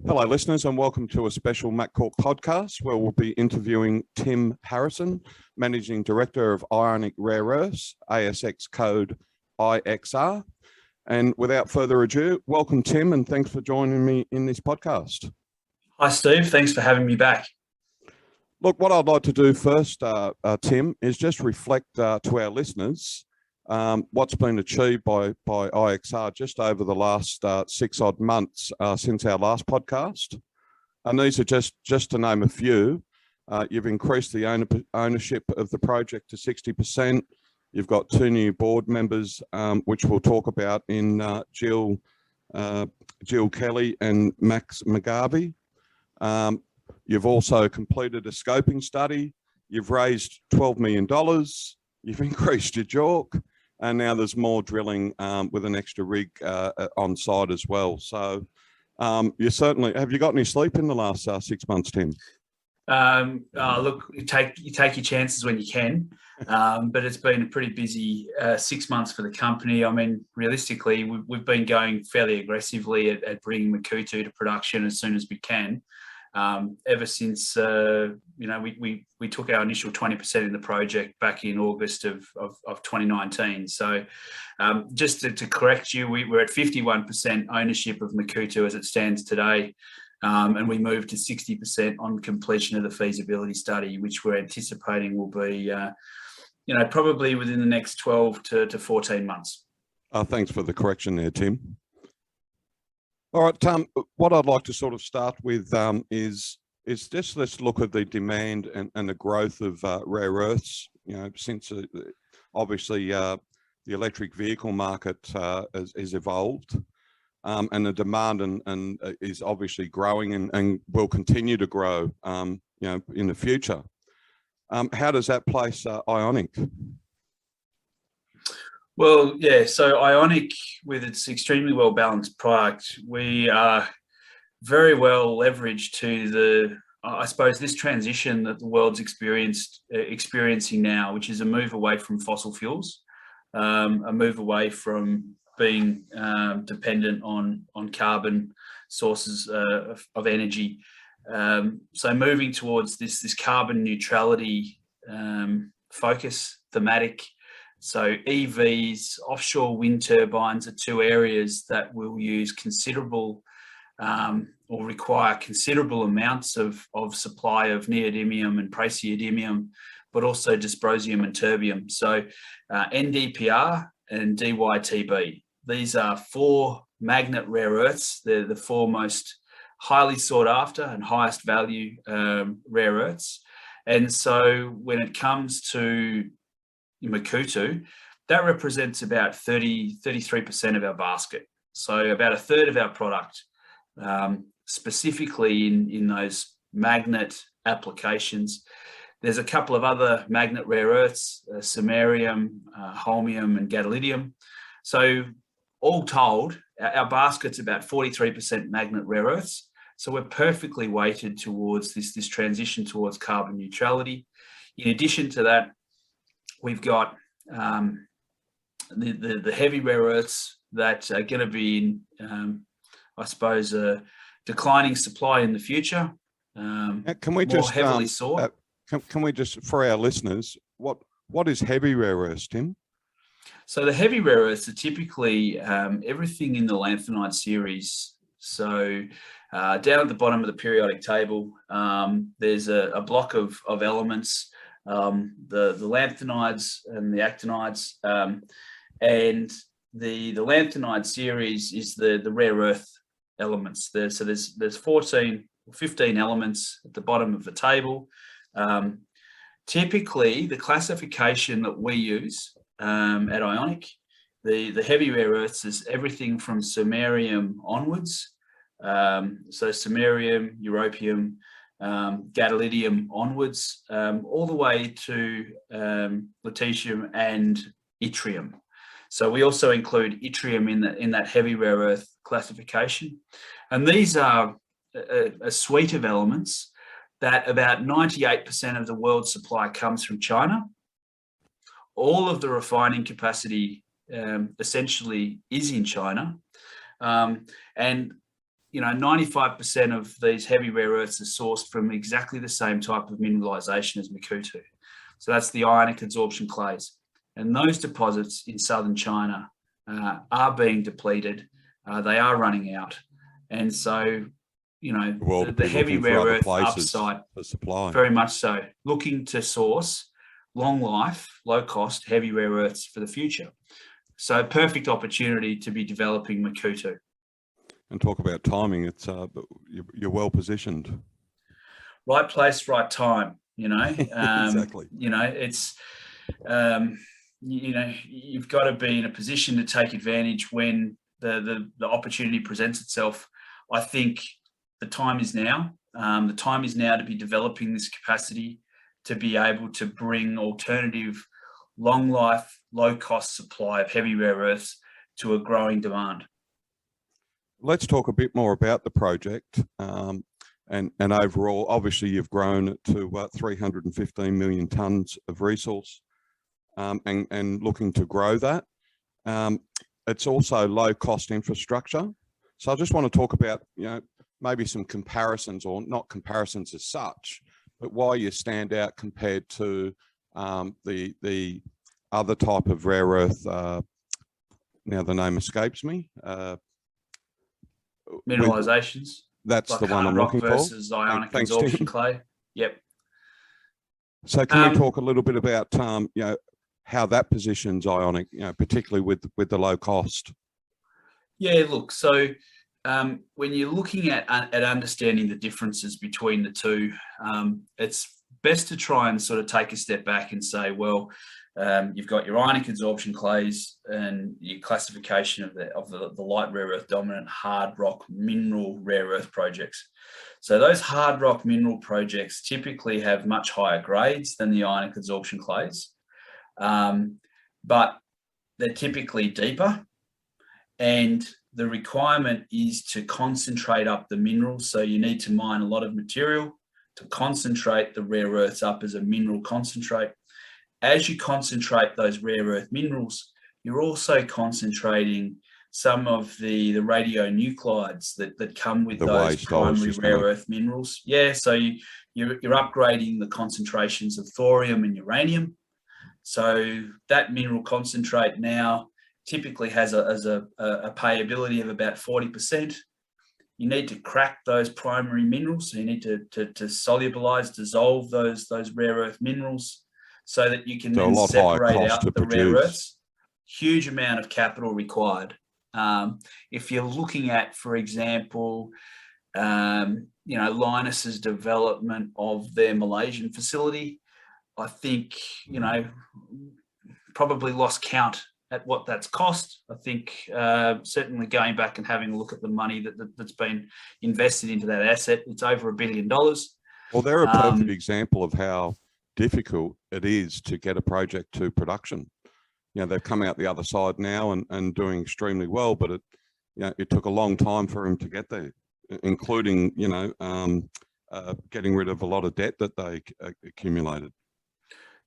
Hello, listeners, and welcome to a special MakCorp podcast where we'll be interviewing Tim Harrison, Managing Director of Ionic Rare Earths, ASX code IXR. And without further ado, welcome, Tim, and thanks for joining me in this podcast. Hi, Steve. Thanks for having me back. Look, what I'd like to do first, Tim, is just reflect to our listeners what's been achieved by IXR just over the last 6 odd months since our last podcast. And these are just to name a few. You've increased the ownership of the project to 60%. You've got 2 new board members, which we'll talk about in Jill Kelly and Max McGarvey. You've also completed a scoping study. You've raised $12 million. You've increased your JORC. And now there's more drilling with an extra rig on site as well. So you certainly, have you got any sleep in the last 6 months, Tim? Look, you take your chances when you can, but it's been a pretty busy 6 months for the company. I mean, realistically, we've been going fairly aggressively at bringing Makuutu to production as soon as we can. Ever since we took our initial 20% in the project back in August of 2019. So just to correct you, we're at 51% ownership of Makuutu as it stands today, and we moved to 60% on completion of the feasibility study, which we're anticipating will be probably within the next 12 to 14 months. Thanks for the correction there, Tim. All right, what I'd like to sort of start with is just let's look at the demand and the growth of rare earths. Since obviously the electric vehicle market has evolved, and the demand and is obviously growing and will continue to grow, in the future. How does that place Ionic? Well, yeah, so Ionic, with its extremely well-balanced product, we are very well leveraged to this transition that the world's experiencing now, which is a move away from fossil fuels, a move away from being dependent on carbon sources of energy. So moving towards this carbon neutrality focus, thematic. So EVs, offshore wind turbines are 2 areas that will use considerable or require considerable amounts of supply of neodymium and praseodymium, but also dysprosium and terbium. So NdPr and DyTb. These are 4 magnet rare earths. They're the 4 most highly sought after and highest value rare earths. And so when it comes to Makuutu, that represents about 33% of our basket. So about a third of our product, specifically in those magnet applications. There's a couple of other magnet rare earths, samarium, holmium, and gadolinium. So all told, our basket's about 43% magnet rare earths. So we're perfectly weighted towards this transition towards carbon neutrality. In addition to that, we've got the heavy rare earths that are going to be in, a declining supply in the future. Can we just heavily sought? Can we just, for our listeners, what is heavy rare earths, Tim? So the heavy rare earths are typically everything in the lanthanide series. So down at the bottom of the periodic table, there's a block of elements. The lanthanides and the actinides, and the lanthanide series is the rare earth elements. So there's 14 or 15 elements at the bottom of the table. Typically, the classification that we use at Ionic, the heavy rare earths is everything from samarium onwards. So samarium, europium, gadolinium onwards, all the way to lutetium and yttrium. So we also include yttrium in that heavy rare earth classification. And these are a suite of elements that about 98% of the world's supply comes from China. All of the refining capacity essentially is in China. And 95% of these heavy rare earths are sourced from exactly the same type of mineralization as Makuutu. So that's the ionic adsorption clays. And those deposits in southern China are being depleted. They are running out. And so, the heavy rare earth upside, for supply. Very much so, looking to source long life, low cost, heavy rare earths for the future. So perfect opportunity to be developing Makuutu. And talk about timing, it's you're well positioned. Right place, right time, Exactly. It's, you've got to be in a position to take advantage when the opportunity presents itself. I think the time is now. The time is now to be developing this capacity to be able to bring alternative, long life, low cost supply of heavy rare earths to a growing demand. Let's talk a bit more about the project. And overall, obviously, you've grown it to 315 million tonnes of resource, and looking to grow that. It's also low cost infrastructure. So I just want to talk about, maybe some comparisons, or not comparisons as such, but why you stand out compared to the other type of rare earth. Now the name escapes me. Mineralizations. That's like the one I'm looking for. Versus ionic adsorption clay. Yep. So can we talk a little bit about how that positions Ionic, particularly with the low cost? Yeah, look, so when you're looking at understanding the differences between the two, it's best to try and sort of take a step back and say, well, you've got your ionic adsorption clays and your classification of the light rare earth dominant hard rock mineral rare earth projects. So those hard rock mineral projects typically have much higher grades than the ionic adsorption clays, but they're typically deeper, and the requirement is to concentrate up the minerals. So you need to mine a lot of material to concentrate the rare earths up as a mineral concentrate. As you concentrate those rare earth minerals, you're also concentrating some of the radionuclides that come with those primary rare earth minerals. Yeah, so you're upgrading the concentrations of thorium and uranium. So that mineral concentrate now typically has a payability of about 40%. You need to crack those primary minerals. So you need to solubilize, dissolve those rare earth minerals, so that you can then separate out the rare earths. Huge amount of capital required. If you're looking at, for example, Lynas' development of their Malaysian facility, I think, probably lost count at what that's cost. I think certainly going back and having a look at the money that's been invested into that asset, it's over $1 billion. Well, they're a perfect example of how difficult it is to get a project to production. They've come out the other side now and doing extremely well, but it took a long time for them to get there, including getting rid of a lot of debt that they accumulated.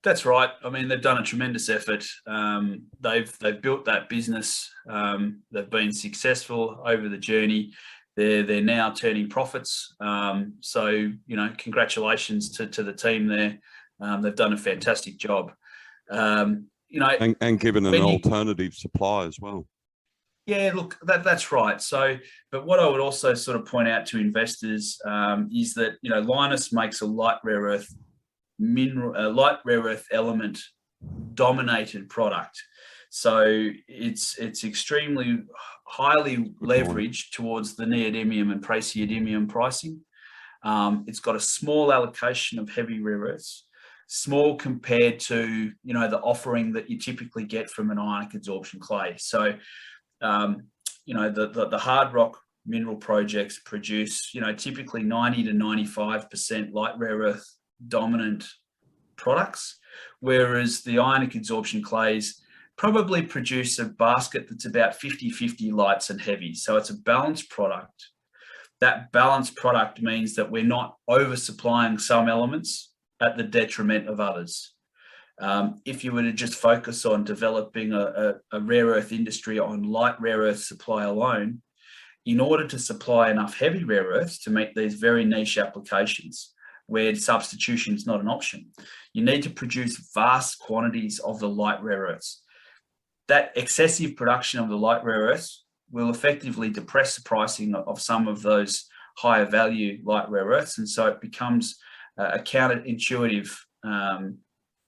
That's right. I mean, they've done a tremendous effort. They've built that business. They've been successful over the journey. They're now turning profits. So congratulations to the team there. They've done a fantastic job. And given an alternative supply as well. Yeah, look, that's right. So, but what I would also sort of point out to investors is that Lynas makes a light rare earth element dominated product. So it's extremely highly leveraged towards the neodymium and praseodymium pricing. It's got a small allocation of heavy rare earths, small compared to the offering that you typically get from an ionic adsorption clay. So the hard rock mineral projects produce typically 90 to 95% light rare earth dominant products, whereas the ionic adsorption clays probably produce a basket that's about 50-50 lights and heavies. So it's a balanced product. That balanced product means that we're not oversupplying some elements at the detriment of others. If you were to just focus on developing a rare earth industry on light rare earth supply alone, in order to supply enough heavy rare earths to meet these very niche applications where substitution is not an option, you need to produce vast quantities of the light rare earths. That excessive production of the light rare earths will effectively depress the pricing of some of those higher value light rare earths. And so it becomes a counterintuitive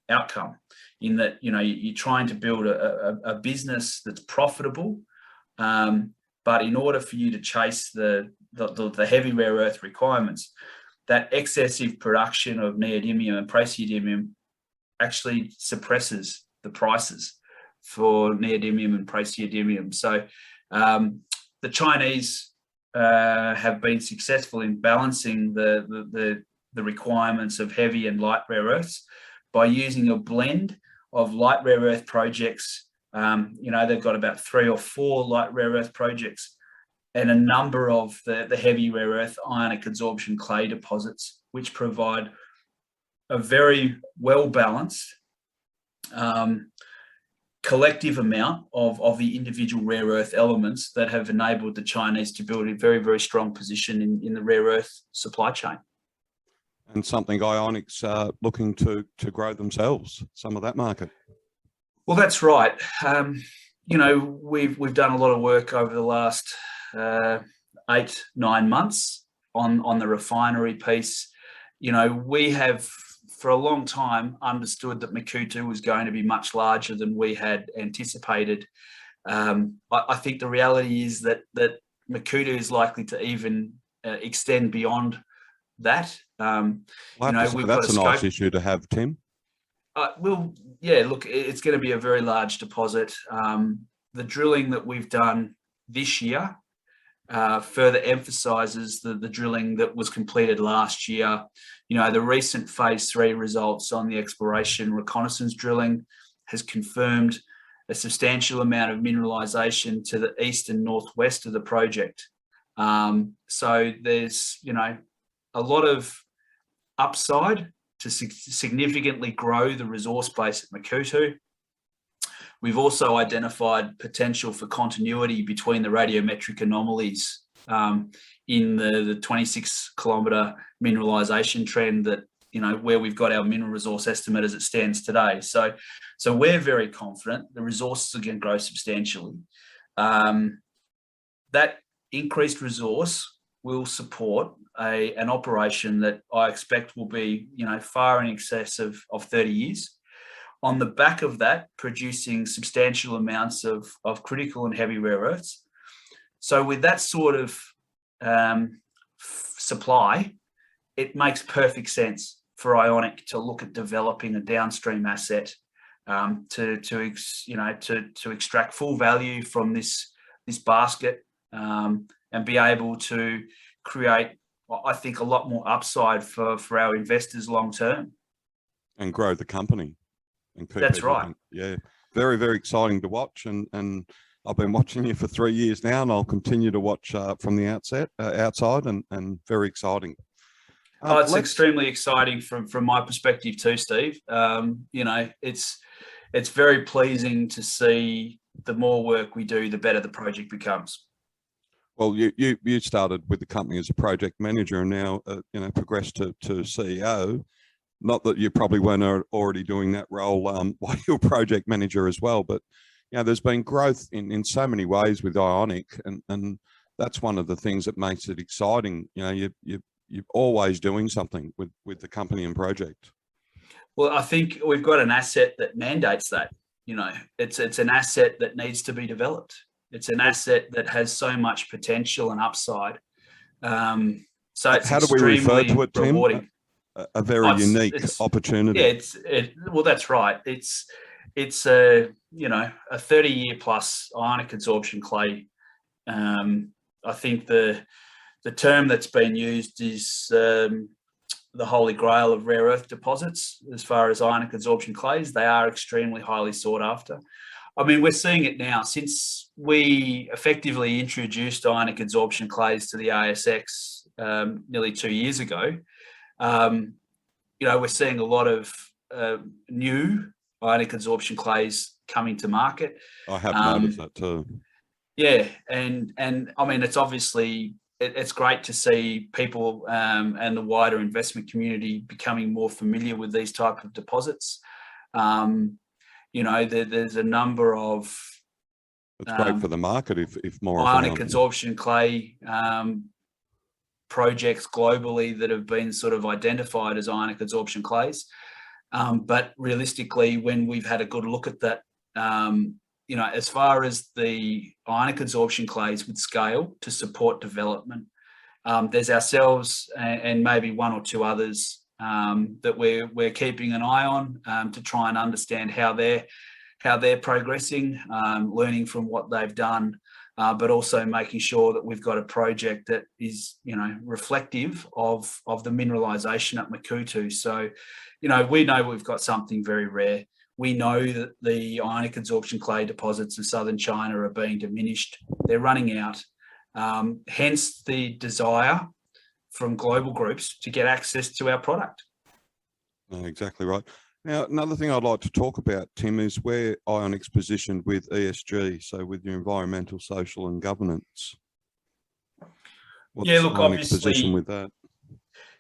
outcome in that, you're trying to build a business that's profitable, but in order for you to chase the heavy rare earth requirements, that excessive production of neodymium and praseodymium actually suppresses the prices for neodymium and praseodymium. So the Chinese have been successful in balancing the requirements of heavy and light rare earths by using a blend of light rare earth projects. They've got about 3 or 4 light rare earth projects and a number of the heavy rare earth ionic adsorption clay deposits, which provide a very well-balanced collective amount of the individual rare earth elements that have enabled the Chinese to build a very, very strong position in the rare earth supply chain. And something Ionic's looking to grow themselves, some of that market. Well, that's right. We've done a lot of work over the last 8-9 months on the refinery piece. We have for a long time understood that Makuutu was going to be much larger than we had anticipated. I think the reality is that Makuutu is likely to even extend beyond that. That's a nice issue to have, Tim. Look, it's going to be a very large deposit. The drilling that we've done this year further emphasises the drilling that was completed last year. The recent phase 3 results on the exploration reconnaissance drilling has confirmed a substantial amount of mineralisation to the east and northwest of the project. So there's, a lot of upside to significantly grow the resource base at Makuutu. We've also identified potential for continuity between the radiometric anomalies in the 26-kilometre mineralisation trend that, where we've got our mineral resource estimate as it stands today. So we're very confident the resources are going to grow substantially. That increased resource will support an operation that I expect will be, far in excess of 30 years. On the back of that, producing substantial amounts of critical and heavy rare earths. So with that sort of supply, it makes perfect sense for Ionic to look at developing a downstream asset to extract full value from this basket and be able to create, I think, a lot more upside for our investors long term. And grow the company. That's right. Yeah, very, very exciting to watch. And I've been watching you for 3 years now, and I'll continue to watch from the outside, and very exciting. It's extremely exciting from my perspective too, Steve. It's very pleasing to see the more work we do, the better the project becomes. Well, you started with the company as a project manager and now progressed to CEO. Not that you probably weren't already doing that role while you're project manager as well, but there's been growth in so many ways with Ionic, and that's one of the things that makes it exciting. You're always doing something with the company and project. Well, I think we've got an asset that mandates that. It's an asset that needs to be developed. It's an asset that has so much potential and upside. So it's how do we refer to it, Tim? Rewarding. A very unique opportunity. Yeah, well, that's right. It's a 30-year plus ionic adsorption clay. I think the term that's been used is the holy grail of rare earth deposits as far as ionic adsorption clays. They are extremely highly sought after. I mean, we're seeing it now since we effectively introduced ionic adsorption clays to the ASX nearly 2 years ago. We're seeing a lot of new ionic adsorption clays coming to market. I have noticed that too. Yeah, and I mean, it's obviously it's great to see people and the wider investment community becoming more familiar with these type of deposits. There's a number of It's great for the market if more ionic around. adsorption clay projects globally that have been sort of identified as ionic adsorption clays. But realistically, when we've had a good look at that, as far as the ionic adsorption clays with scale to support development, there's ourselves and maybe one or two others that we're keeping an eye on to try and understand how they're progressing, learning from what they've done, but also making sure that we've got a project that is, reflective of the mineralisation at Makuutu. So, we know we've got something very rare. We know that the ionic adsorption clay deposits of southern China are being diminished. They're running out. Hence the desire from global groups to get access to our product. Exactly right. Now, another thing I'd like to talk about, Tim, is where Ionic's positioned with ESG, so with your environmental, social, and governance. What's Ionic's obviously position with that?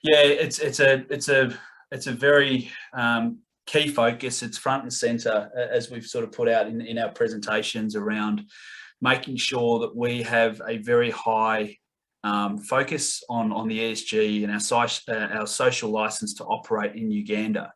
Yeah, it's a very key focus. It's front and centre as we've sort of put out in our presentations around making sure that we have a very high focus on the ESG and our social license to operate in Uganda.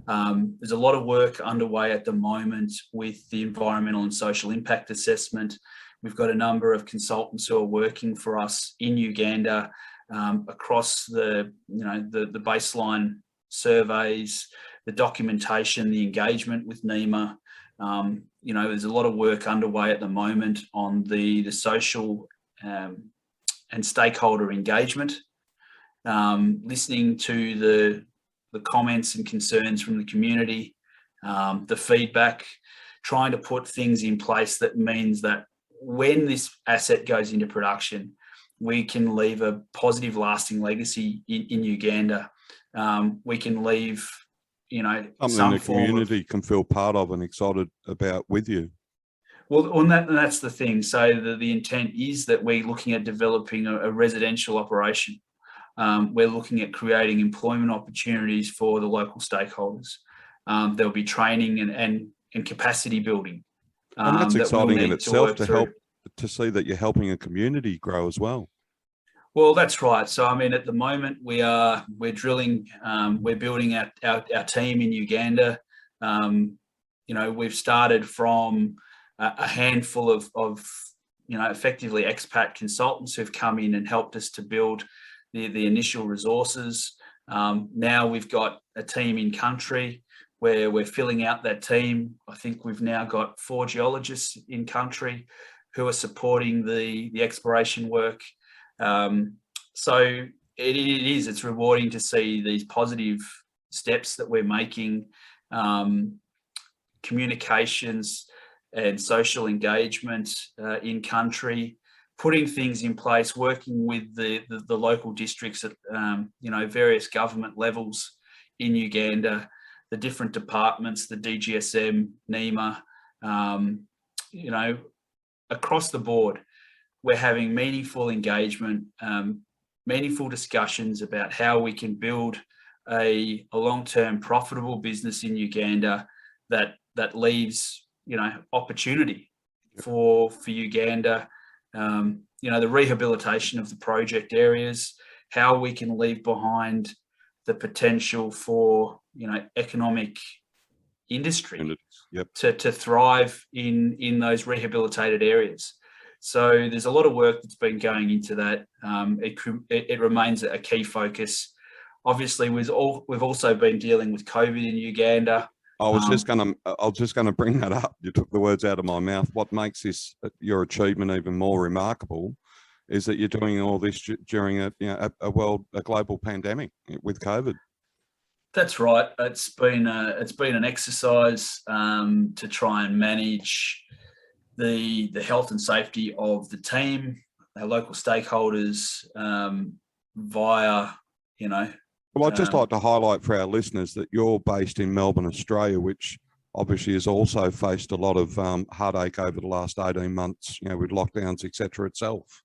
There's a lot of work underway at the moment with the environmental and social impact assessment. We've got a number of consultants who are working for us in Uganda across the baseline surveys, the documentation, the engagement with NEMA. There's a lot of work underway at the moment on the social and stakeholder engagement, listening to the comments and concerns from the community, the feedback, trying to put things in place that means that when this asset goes into production, we can leave a positive, lasting legacy in Uganda. We can leave, something the community can feel part of and excited about with you. Well, that's the thing. So the intent is that we're looking at developing a residential operation. We're looking at creating employment opportunities for the local stakeholders. There'll be training and capacity building. And that's exciting in itself to see that you're helping a community grow as well. Well, that's right. So, I mean, at the moment we're drilling, we're building our team in Uganda. We've started from a handful of effectively expat consultants who've come in and helped us to build the initial resources. Now we've got a team in country where we're filling out that team. I think we've now got 4 geologists in country who are supporting the exploration work. So it's rewarding to see these positive steps that we're making, communications and social engagement in country, putting things in place, working with the local districts at various government levels in Uganda, the different departments, the DGSM, NEMA, across the board. We're having meaningful engagement, meaningful discussions about how we can build a long-term profitable business in Uganda that leaves opportunity for Uganda. The rehabilitation of the project areas, how we can leave behind the potential for economic industry to thrive in those rehabilitated areas. So there's a lot of work that's been going into that. It remains a key focus. Obviously, we've also been dealing with COVID in Uganda. I was just going to bring that up. You took the words out of my mouth. What makes your achievement even more remarkable is that you're doing all this during a global pandemic with COVID. That's right. It's been an exercise to try and manage the health and safety of the team, our local stakeholders, via. Well, I'd just like to highlight for our listeners that you're based in Melbourne, Australia, which obviously has also faced a lot of heartache over the last 18 months, you know, with lockdowns, etc. itself.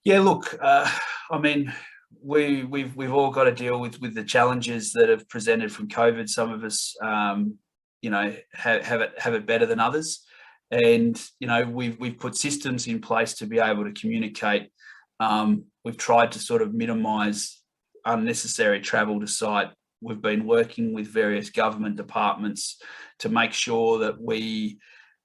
Yeah, look, I mean, we've all got to deal with the challenges that have presented from COVID. Some of us, you know, have it better than others, and you know, we've put systems in place to be able to communicate. We've tried to sort of minimise unnecessary travel to site. We've been working with various government departments to make sure that we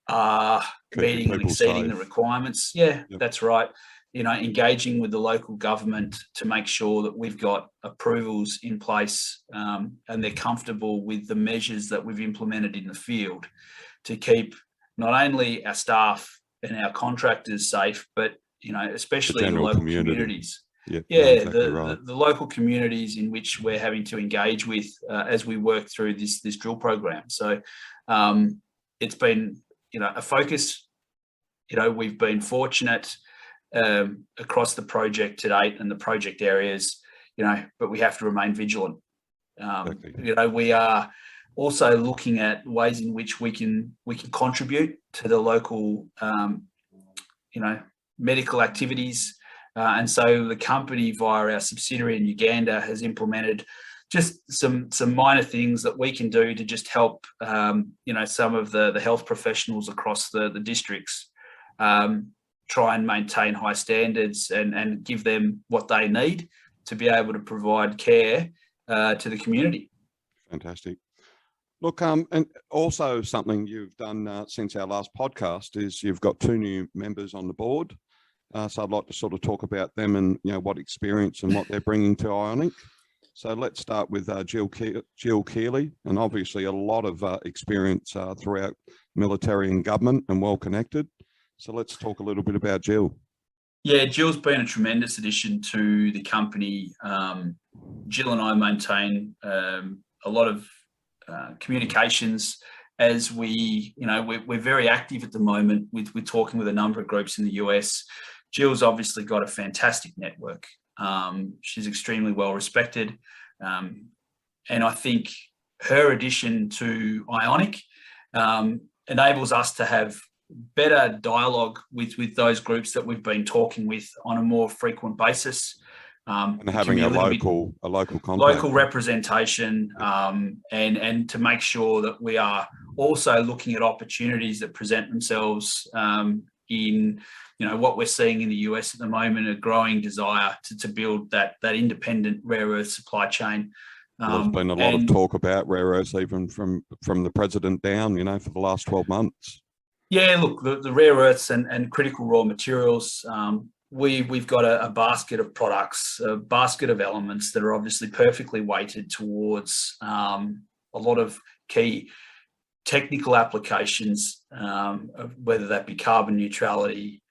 are meeting and exceeding the requirements. Yeah, yep. That's right. You know, engaging with the local government to make sure that we've got approvals in place and they're comfortable with the measures that we've implemented in the field to keep not only our staff and our contractors safe, but, you know, especially the local communities. Yep, yeah, exactly the local communities in which we're having to engage with as we work through this drill program. So it's been, you know, a focus. You know, we've been fortunate across the project to date and the project areas, you know, but we have to remain vigilant. You know, we are also looking at ways in which we can contribute to the local, you know, medical activities. And so the company via our subsidiary in Uganda has implemented just some minor things that we can do to just help, you know, some of the health professionals across the districts try and maintain high standards and give them what they need to be able to provide care to the community. Fantastic. Look, and also something you've done since our last podcast is you've got 2 new members on the board. So I'd like to sort of talk about them and, you know, what experience and what they're bringing to Ionic. So let's start with Jill Keeley, and obviously a lot of experience throughout military and government and well connected. So let's talk a little bit about Jill. Yeah, Jill's been a tremendous addition to the company. Jill and I maintain a lot of communications as we, you know, we're very active at the moment with talking with a number of groups in the US. Jill's obviously got a fantastic network. She's extremely well respected. And I think her addition to Ionic enables us to have better dialogue with those groups that we've been talking with on a more frequent basis. And having a local contact. Local representation, and to make sure that we are also looking at opportunities that present themselves in, you know, what we're seeing in the US at the moment, a growing desire to build that independent rare earth supply chain. There's been a lot of talk about rare earths even from the president down, you know, for the last 12 months. Yeah, look, the rare earths and critical raw materials, we've got a basket of products, a basket of elements that are obviously perfectly weighted towards a lot of key technical applications, whether that be carbon neutrality,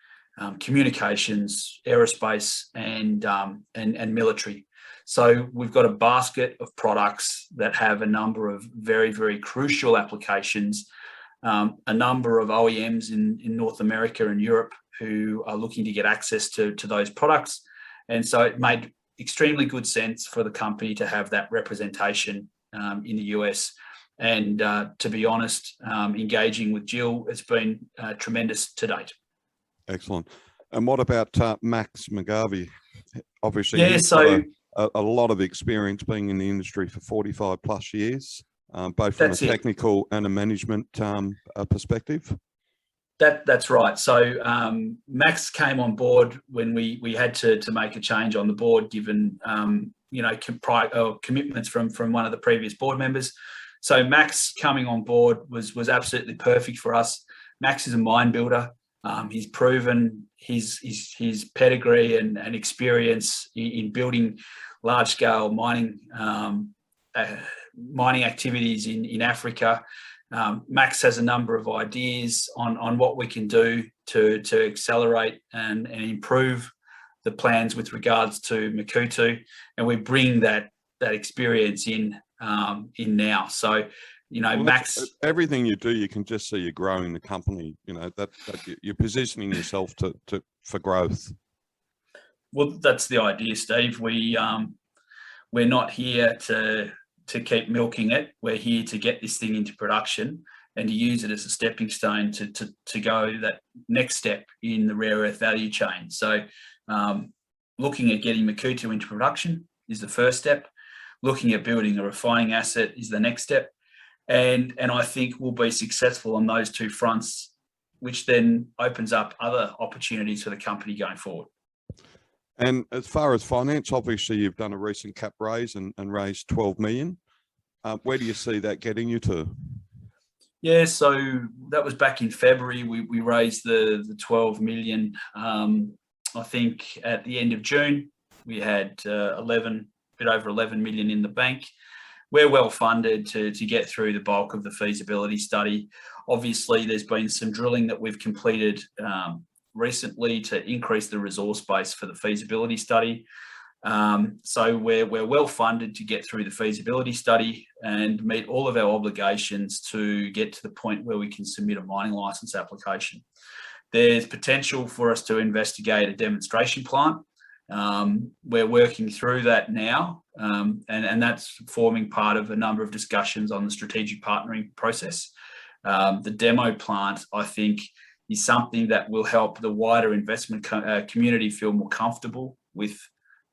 communications, aerospace, and military. So we've got a basket of products that have a number of very, very crucial applications, a number of OEMs in North America and Europe who are looking to get access to those products. And so it made extremely good sense for the company to have that representation in the US. And to be honest, engaging with Jill has been tremendous to date. Excellent. And what about Max McGarvey? Obviously, yeah, so a lot of experience being in the industry for 45 plus years, both from a technical and a management perspective. That's right. So Max came on board when we had to make a change on the board, given you know, commitments from one of the previous board members. So Max coming on board was absolutely perfect for us. Max is a mine builder. He's proven his pedigree and experience in building large-scale mining activities in Africa. Max has a number of ideas on what we can do to accelerate and improve the plans with regards to Makuutu, and we bring that experience in now. So, you know, well, Max, everything you do, you can just see you're growing the company. You know that you're positioning yourself for growth. Well, that's the idea, Steve. We're not here to to keep milking it. We're here to get this thing into production and to use it as a stepping stone to go that next step in the rare earth value chain. So looking at getting Makuutu into production is the first step. Looking at building a refining asset is the next step. And I think we'll be successful on those two fronts, which then opens up other opportunities for the company going forward. And as far as finance, obviously you've done a recent cap raise and raised 12 million. Where do you see that getting you to? Yeah, so that was back in February. We raised the 12 million. I think at the end of June, we had a bit over 11 million in the bank. We're well funded to get through the bulk of the feasibility study. Obviously, there's been some drilling that we've completed recently to increase the resource base for the feasibility study. So we're well funded to get through the feasibility study and meet all of our obligations to get to the point where we can submit a mining license application. There's potential for us to investigate a demonstration plant. We're working through that now, and that's forming part of a number of discussions on the strategic partnering process. The demo plant, I think, is something that will help the wider investment community feel more comfortable with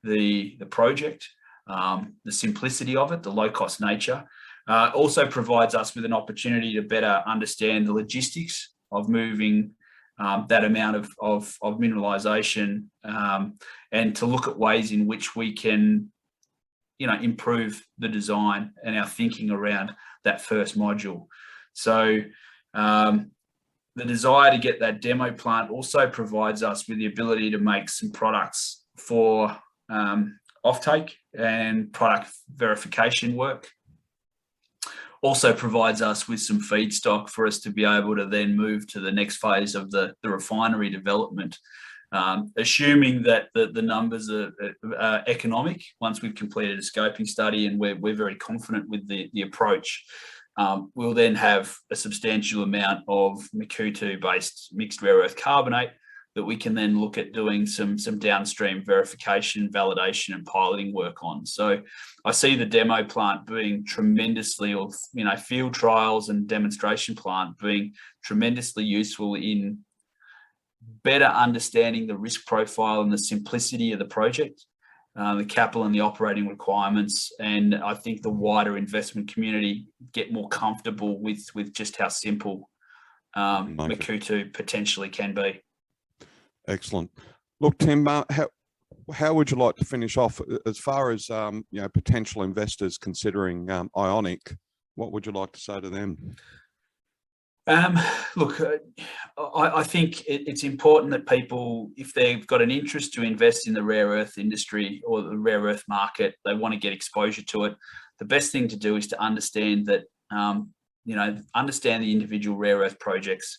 the project, the simplicity of it, the low-cost nature. Also provides us with an opportunity to better understand the logistics of moving that amount of mineralisation, and to look at ways in which we can, improve the design and our thinking around that first module. So the desire to get that demo plant also provides us with the ability to make some products for offtake and product verification work. Also provides us with some feedstock for us to be able to then move to the next phase of the refinery development, assuming that the numbers are economic. Once we've completed a scoping study and we're very confident with the approach, we'll then have a substantial amount of Makuutu-based mixed rare earth carbonate that we can then look at doing some downstream verification, validation, and piloting work on. So I see the demo plant being tremendously, or field trials and demonstration plant being tremendously useful in better understanding the risk profile and the simplicity of the project, the capital and the operating requirements, and I think the wider investment community get more comfortable with just how simple Makuutu potentially can be. Excellent. Look, Tim, how would you like to finish off as far as potential investors considering Ionic? What would you like to say to them? Look, I think it's important that people, if they've got an interest to invest in the rare earth industry or the rare earth market, they want to get exposure to it. The best thing to do is to understand that, understand the individual rare earth projects,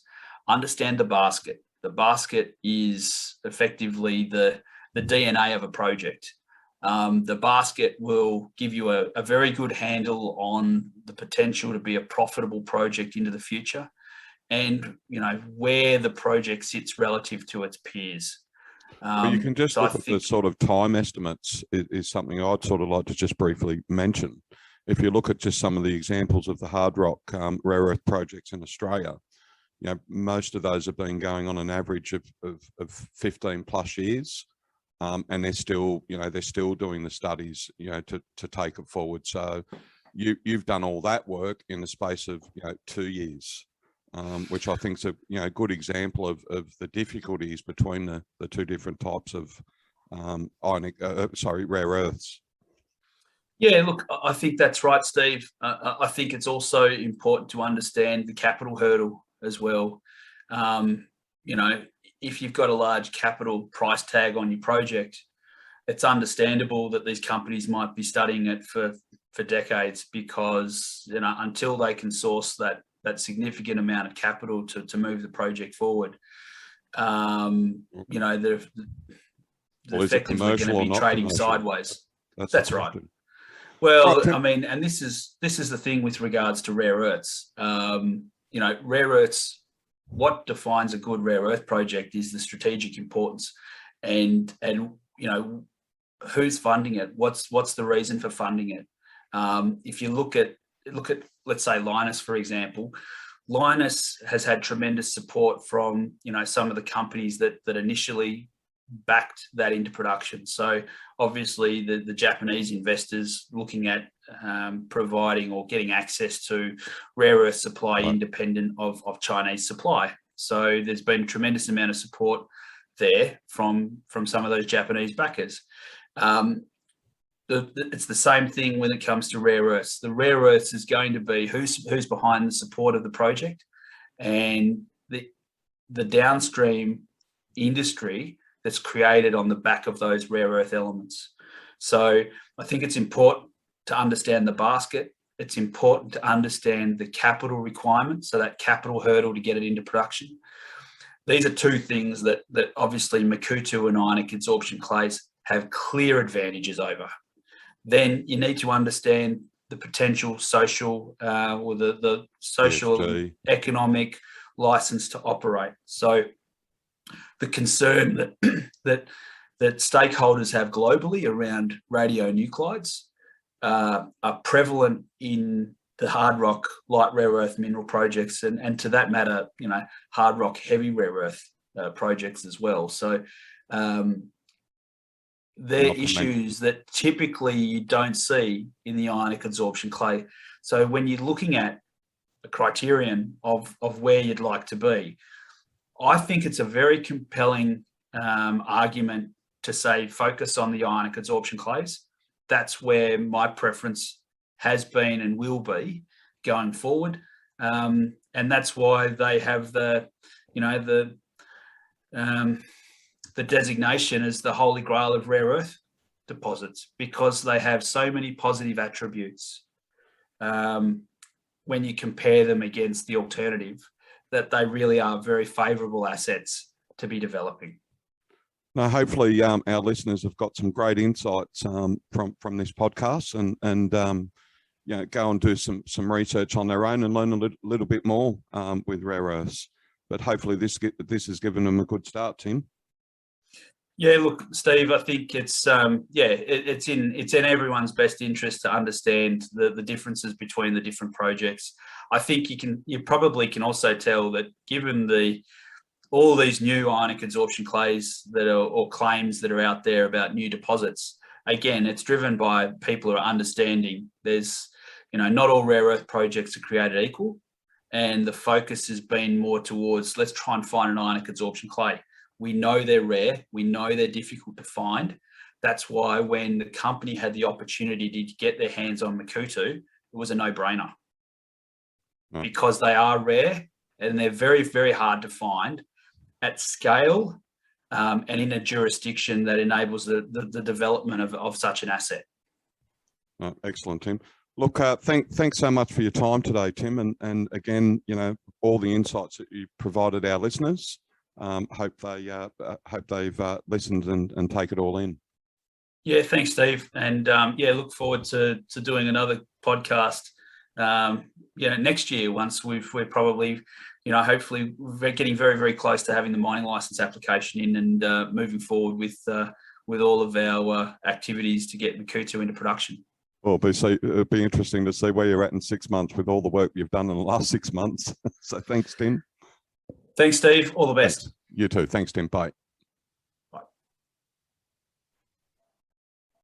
understand the basket. The basket is effectively the DNA of a project. The basket will give you a very good handle on the potential to be a profitable project into the future, and where the project sits relative to its peers. Well, you can just look at the sort of time estimates is something I'd sort of like to just briefly mention. If you look at just some of the examples of the hard rock rare earth projects in Australia, most of those have been going on an average of 15 plus years, and they're still doing the studies, to take it forward. So you've done all that work in the space of 2 years, which I think is a good example of the difficulties between the two different types of rare earths. Yeah, look, I think that's right, Steve. I think it's also important to understand the capital hurdle as well. If you've got a large capital price tag on your project, it's understandable that these companies might be studying it for decades, because until they can source that significant amount of capital to move the project forward, they're effectively going to be trading sideways. That's right. Well, I mean, and this is the thing with regards to rare earths. Rare earths, what defines a good rare earth project is the strategic importance, and who's funding it, what's the reason for funding it, If you look at let's say Lynas, for example, Lynas has had tremendous support from some of the companies that initially backed that into production. So obviously the Japanese investors looking at providing or getting access to rare earth supply independent of Chinese supply. So there's been a tremendous amount of support there from some of those Japanese backers. It's the same thing when it comes to rare earths. The rare earths is going to be who's behind the support of the project, and the downstream industry that's created on the back of those rare earth elements. So I think it's important to understand the basket. It's important to understand the capital requirement, so that capital hurdle to get it into production. These are two things that obviously Makuutu and ionic adsorption clays have clear advantages over. Then you need to understand the potential social or the social ESG. Economic license to operate. So the concern that stakeholders have globally around radionuclides are prevalent in the hard rock light rare earth mineral projects, and to that matter, hard rock heavy rare earth projects as well. So they're issues that typically you don't see in the ionic adsorption clay. So when you're looking at a criterion of where you'd like to be, I think it's a very compelling argument to say focus on the ionic adsorption clays. That's where my preference has been and will be going forward, and that's why they have the designation as the holy grail of rare earth deposits, because they have so many positive attributes when you compare them against the alternative, that they really are very favourable assets to be developing. Now, hopefully our listeners have got some great insights from this podcast, and go and do some research on their own and learn a little bit more with rare earths. But hopefully this has given them a good start, Tim. Yeah, look, Steve, I think it's it's in everyone's best interest to understand the differences between the different projects. I think you probably can also tell that given all these new ionic adsorption clays or claims that are out there about new deposits, again, it's driven by people who are understanding there's not all rare earth projects are created equal, and the focus has been more towards let's try and find an ionic adsorption clay. We know they're rare. We know they're difficult to find. That's why when the company had the opportunity to get their hands on Makuutu, it was a no-brainer. Because they are rare and they're very, very hard to find at scale, and in a jurisdiction that enables the development of such an asset. Excellent, Tim. Look, thanks so much for your time today, Tim, and again, all the insights that you provided our listeners. Hope they've listened and take it all in. Yeah, thanks, Steve, and look forward to doing another podcast. Next year, once we're probably, hopefully we're getting very, very close to having the mining license application in, and moving forward with all of our activities to get Makuutu into production. Well, it'll be interesting to see where you're at in 6 months with all the work you've done in the last 6 months. So thanks, Tim. Thanks, Steve. All the best. You too. Thanks, Tim. Bye.